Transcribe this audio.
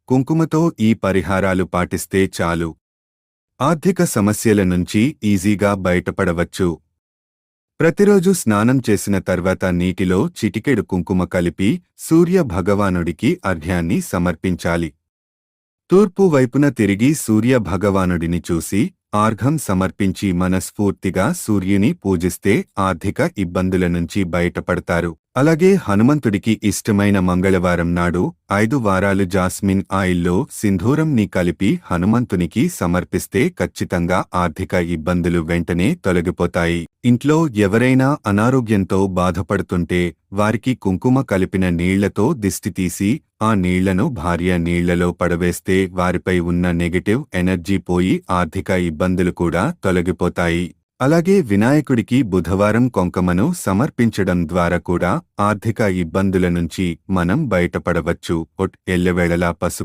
కుంకుమతో ఈ పరిహారాలు పాటిస్తే చాలు. ఆర్థిక సమస్యల నుంచి ఈజీగా బయటపడవచ్చు. ప్రతిరోజు స్నానం చేసిన తర్వాత నీటిలో చిటికెడు కుంకుమ కలిపి సూర్య భగవానుడికి అర్ఘ్యాన్ని సమర్పించాలి. తూర్పు వైపున తిరిగి సూర్య భగవానుడిని చూసి ఆర్ఘం సమర్పించి మనస్ఫూర్తిగా సూర్యుని పూజిస్తే ఆర్థిక ఇబ్బందుల నుంచి బయటపడతారు. అలాగే హనుమంతుడికి ఇష్టమైన మంగళవారం నాడు 5 వారాలు జాస్మిన్ ఆయిల్లో సింధూరంని కలిపి హనుమంతునికి సమర్పిస్తే ఖచ్చితంగా ఆర్థిక ఇబ్బందులు వెంటనే తొలగిపోతాయి. ఇంట్లో ఎవరైనా అనారోగ్యంతో బాధపడుతుంటే వారికి కుంకుమ కలిపిన నీళ్లతో దిష్టి తీసి ఆ నీళ్లను భార్య నీళ్లలో పడవేస్తే వారిపై ఉన్న నెగటివ్ ఎనర్జీ పోయి ఆర్థిక ఇబ్బందులు కూడా తొలగిపోతాయి. అలాగే వినాయకుడికి బుధవారం కొంకమను సమర్పించడం ద్వారా కూడా ఆర్థిక ఇబ్బందుల నుంచి మనం బయటపడవచ్చు. ఎల్లవేళలా పసుపు